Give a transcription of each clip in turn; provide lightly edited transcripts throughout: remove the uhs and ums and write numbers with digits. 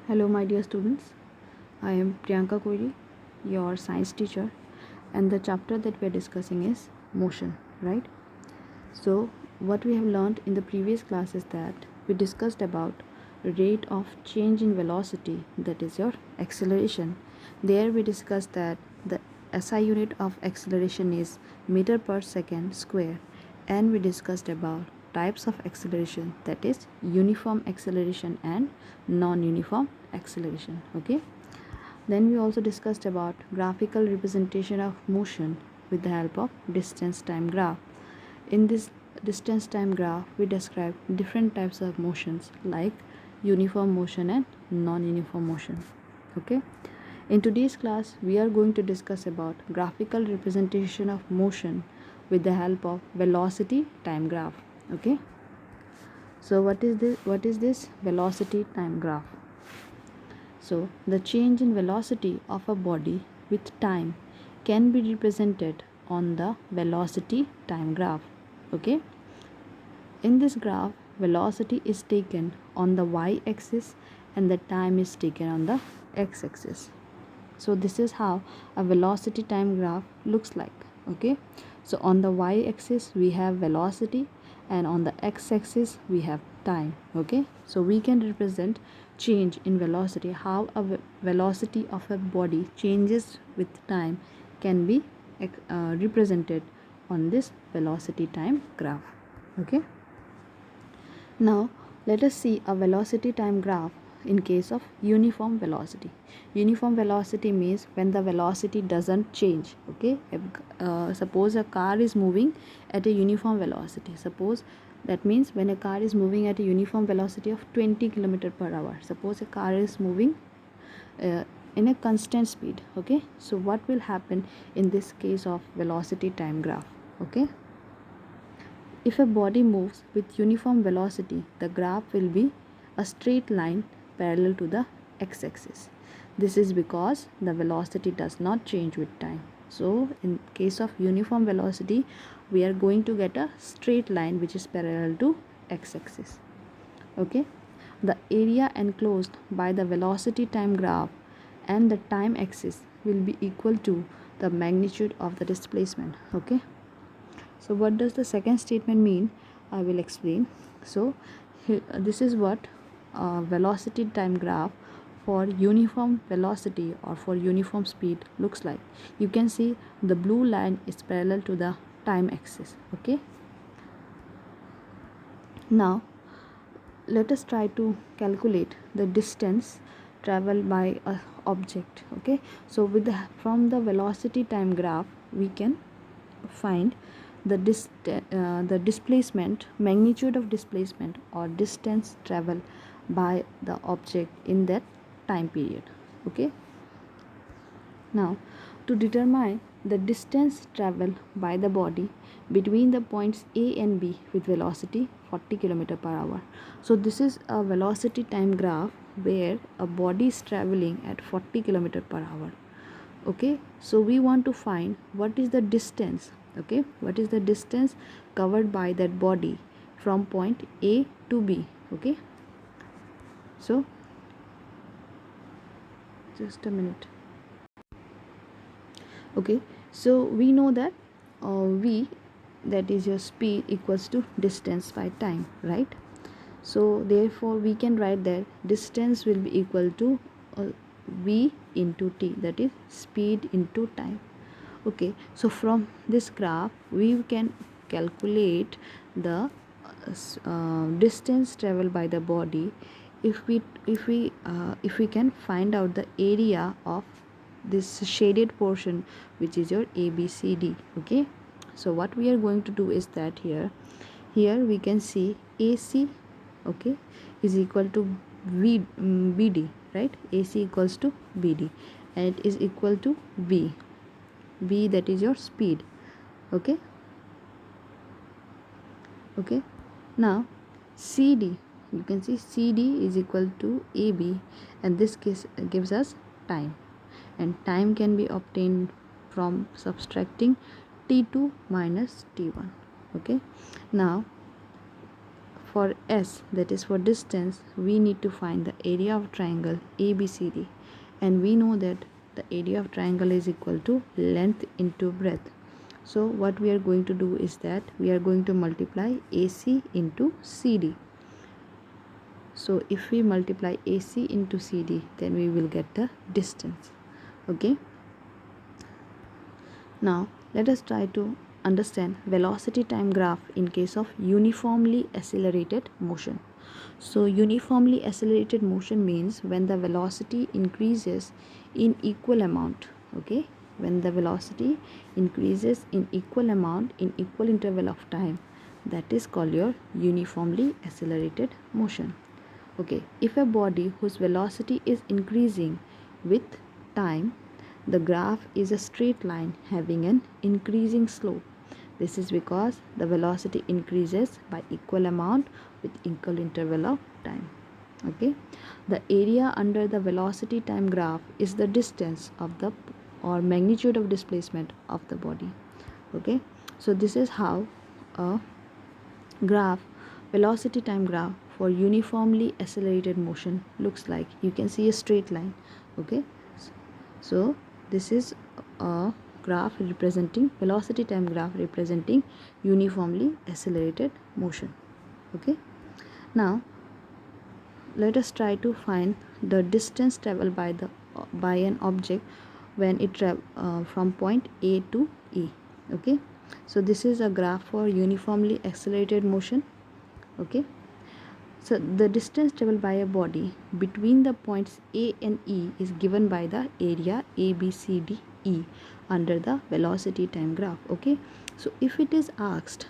Hello, my dear students. I am Priyanka Koiri, your science teacher, and the chapter that we are discussing is motion, right? So, what we have learned in the previous class is that we discussed about rate of change in velocity, that is your acceleration. There we discussed that the SI unit of acceleration is meter per second square, and we discussed about types of acceleration, that is uniform acceleration and non-uniform acceleration. Okay, then we also discussed about graphical representation of motion with the help of distance time graph. In this distance time graph, we describe different types of motions like uniform motion and non-uniform motion. Okay, in today's class we are going to discuss about graphical representation of motion with the help of velocity time graph. Okay, so what is this velocity time graph? So the change in velocity of a body with time can be represented on the velocity time graph. Okay, in this graph velocity is taken on the y-axis and the time is taken on the x-axis. So this is how a velocity time graph looks like. Okay, so on the y-axis we have velocity and on the x-axis we have time. Okay, so we can represent change in velocity, how a velocity of a body changes with time can be represented on this velocity time graph. Okay, now let us see a velocity time graph in case of uniform velocity. Uniform velocity means when the velocity doesn't change. Okay, suppose a car is moving at a uniform velocity. Suppose that means when a car is moving at a uniform velocity of 20 km per hour. Suppose a car is moving in a constant speed. Okay, so what will happen in this case of velocity time graph? Okay, if a body moves with uniform velocity, the graph will be a straight line parallel to the x-axis. This is because the velocity does not change with time. So in case of uniform velocity, we are going to get a straight line which is parallel to x-axis. Okay, the area enclosed by the velocity time graph and the time axis will be equal to the magnitude of the displacement. Okay, so what does the second statement mean? I will explain. So this is what velocity time graph for uniform velocity or for uniform speed looks like. You can see the blue line is parallel to the time axis. Okay, now let us try to calculate the distance traveled by a object. Okay, so from the velocity time graph we can find the displacement, magnitude of displacement or distance traveled by the object in that time period. Okay, now to determine the distance traveled by the body between the points A and B with velocity 40 km per hour. So this is a velocity time graph where a body is traveling at 40 km per hour. Okay, so we want to find what is the distance. Okay, what is the distance covered by that body from point A to B. Okay, so just a minute. Okay, so we know that v, that is your speed, equals to distance by time, right? So therefore we can write that distance will be equal to v into t, that is speed into time. Okay, so from this graph we can calculate the distance traveled by the body if we can find out the area of this shaded portion which is your ABCD. Okay, so what we are going to do is that here we can see AC, okay, is equal to BD, right? AC equals to BD and it is equal to V, that is your speed. Okay, okay, now CD, you can see CD is equal to AB and this case gives us time, and time can be obtained from subtracting T2 minus T1. Okay, now for S, that is for distance, we need to find the area of triangle ABCD, and we know that the area of triangle is equal to length into breadth. So what we are going to do is that we are going to multiply AC into CD. So if we multiply AC into CD, then we will get the distance. Okay. Now let us try to understand velocity time graph in case of uniformly accelerated motion. So uniformly accelerated motion means when the velocity increases in equal amount. Okay, when the velocity increases in equal amount in equal interval of time, that is called your uniformly accelerated motion. Okay, if a body whose velocity is increasing with time, the graph is a straight line having an increasing slope. This is because the velocity increases by equal amount with equal interval of time. Okay, the area under the velocity time graph is the distance of the or magnitude of displacement of the body. Okay, so this is how a graph, velocity time graph for uniformly accelerated motion looks like. You can see a straight line. Okay, so this is a graph representing velocity time graph representing uniformly accelerated motion. Okay, now let us try to find the distance traveled by an object when it from point A to E. Okay, so this is a graph for uniformly accelerated motion. Okay, so the distance traveled by a body between the points A and E is given by the area ABCDE under the velocity time graph. Okay, so if it is asked,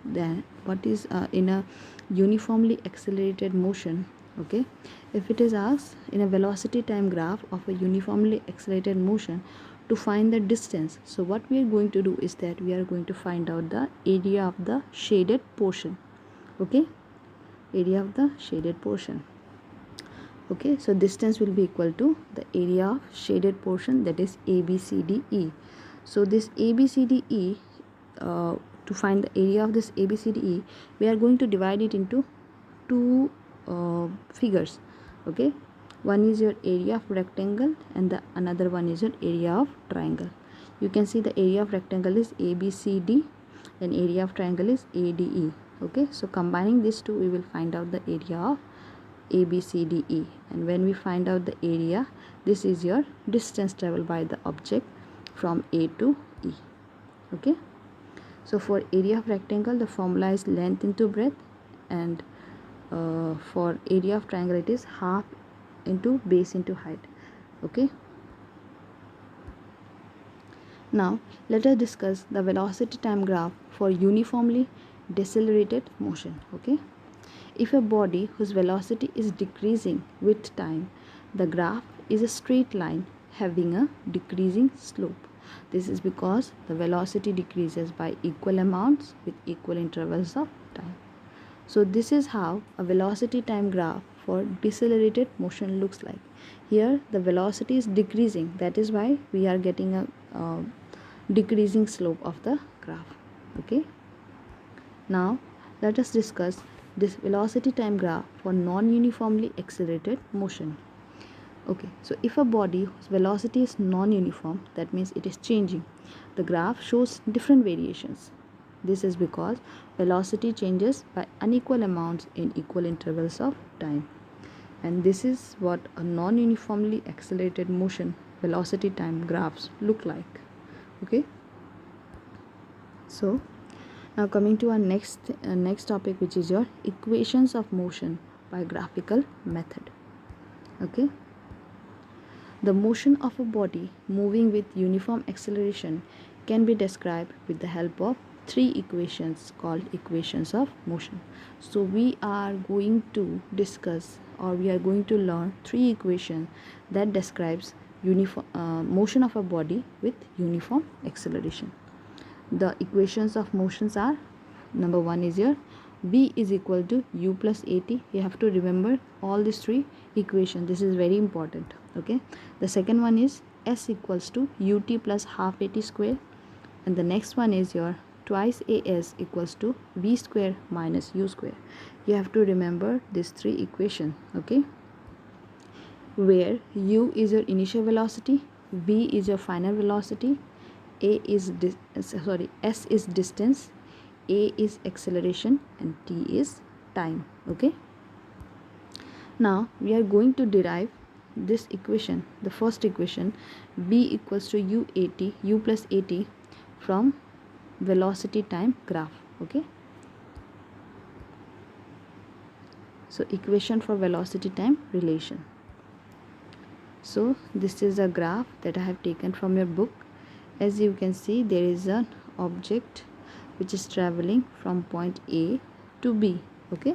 then what is in a uniformly accelerated motion. Okay, if it is asked in a velocity time graph of a uniformly accelerated motion to find the distance, so what we are going to do is that we are going to find out the area of the shaded portion. Okay, area of the shaded portion. Okay, so distance will be equal to the area of shaded portion, that is ABCDE. So this ABCDE, to find the area of this ABCDE, we are going to divide it into two figures. Okay, one is your area of rectangle and the another one is your area of triangle. You can see the area of rectangle is ABCD and area of triangle is ADE. Okay, so combining these two we will find out the area of ABCDE, and when we find out the area, this is your distance traveled by the object from A to E. Okay, so for area of rectangle the formula is length into breadth, and for area of triangle it is half into base into height. Okay, now let us discuss the velocity time graph for uniformly decelerated motion. Okay, if a body whose velocity is decreasing with time, the graph is a straight line having a decreasing slope. This is because the velocity decreases by equal amounts with equal intervals of time. So this is how a velocity time graph for decelerated motion looks like. Here the velocity is decreasing, that is why we are getting a decreasing slope of the graph. Okay, now let us discuss this velocity time graph for non-uniformly accelerated motion. Okay, so if a body whose velocity is non-uniform, that means it is changing, the graph shows different variations. This is because velocity changes by unequal amounts in equal intervals of time, and this is what a non-uniformly accelerated motion velocity time graphs look like. Okay, so now coming to our next topic, which is your equations of motion by graphical method. Okay, the motion of a body moving with uniform acceleration can be described with the help of three equations called equations of motion. So we are going to discuss, or we are going to learn three equations that describes motion of a body with uniform acceleration. The equations of motions are, number one is your v is equal to u plus at. You have to remember all these three equations. This is very important. Okay, the second one is s equals to ut plus half at square, and the next one is your twice as equals to v square minus u square. You have to remember these three equations, okay, where u is your initial velocity, v is your final velocity, s is distance, a is acceleration, and t is time. Okay, now we are going to derive this equation, the first equation, v equals to u plus at, from velocity time graph. Okay, so equation for velocity time relation. So this is a graph that I have taken from your book. As you can see, there is an object which is traveling from point A to B. Okay,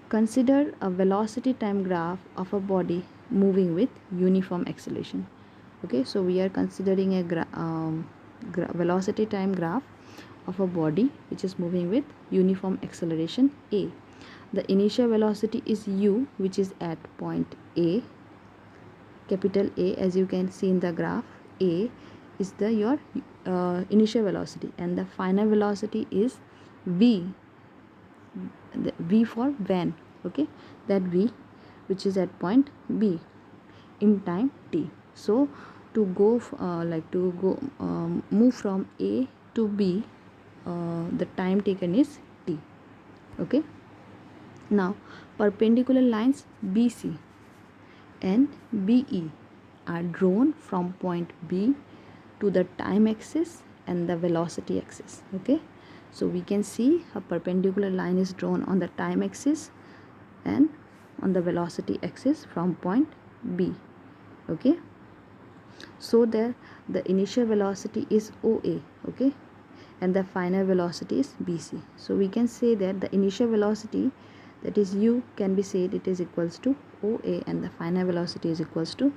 consider a velocity time graph of a body moving with uniform acceleration. Okay, so we are considering a velocity time graph of a body which is moving with uniform acceleration a. The initial velocity is u, which is at point A, capital A. As you can see in the graph, a is your initial velocity, and the final velocity is v, the v for van. Okay, that v which is at point B in time t. So to go move from A to B, the time taken is t. Okay, now perpendicular lines BC and BE are drawn from point B to the time axis and the velocity axis. Okay, so we can see a perpendicular line is drawn on the time axis and on the velocity axis from point B. Okay, so there the initial velocity is OA. Okay, and the final velocity is BC. So we can say that the initial velocity, that is u, can be said it is equals to OA, and the final velocity is equals to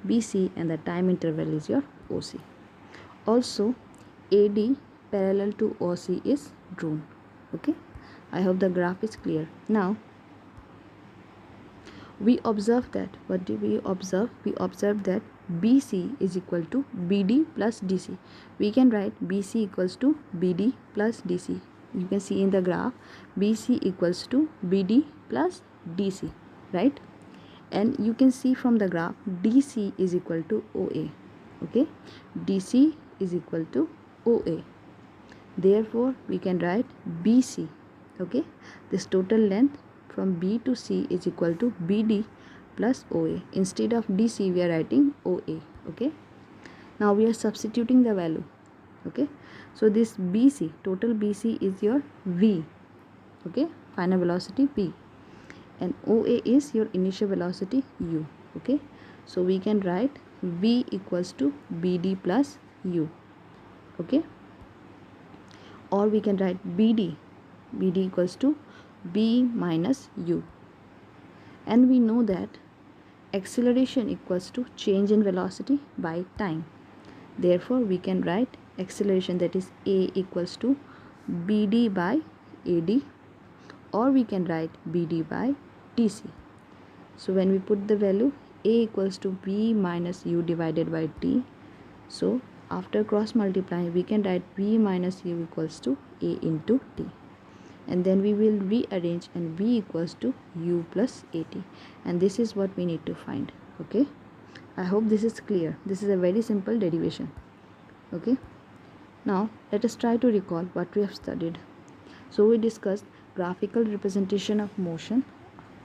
BC, and the time interval is your OC. Also AD parallel to OC is drawn. Okay, I hope the graph is clear. Now we observe that, what do we observe? We observe that BC is equal to BD plus DC. We can write BC equals to BD plus DC. You can see in the graph BC equals to BD plus DC, right? And you can see from the graph DC is equal to OA. Okay, DC is equal to OA. Therefore we can write BC. Okay, this total length from B to C is equal to BD plus OA. Instead of DC we are writing OA. Okay, now we are substituting the value. Okay, so this BC, total BC is your V. Okay, final velocity V, and OA is your initial velocity U. Okay, so we can write V equals to BD plus U. Okay, or we can write BD equals to B minus U. And we know that acceleration equals to change in velocity by time. Therefore we can write acceleration, that is A equals to BD by AD, or we can write BD by DC. So when we put the value, A equals to B minus U divided by T. So after cross multiplying we can write B minus U equals to A into T, and then we will rearrange, and V equals to U plus AT, and this is what we need to find. Okay, I hope this is clear. This is a very simple derivation. Okay, now let us try to recall what we have studied. So we discussed graphical representation of motion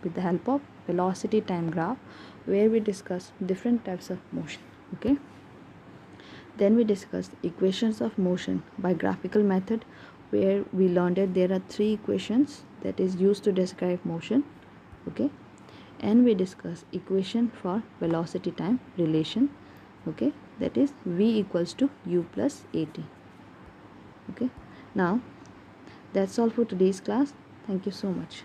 with the help of velocity time graph, where we discussed different types of motion. Okay, then we discussed equations of motion by graphical method, where we learned that there are three equations that is used to describe motion. Okay, and we discussed equation for velocity time relation. Okay, that is V equals to U plus AT. Okay, now that's all for today's class. Thank you so much.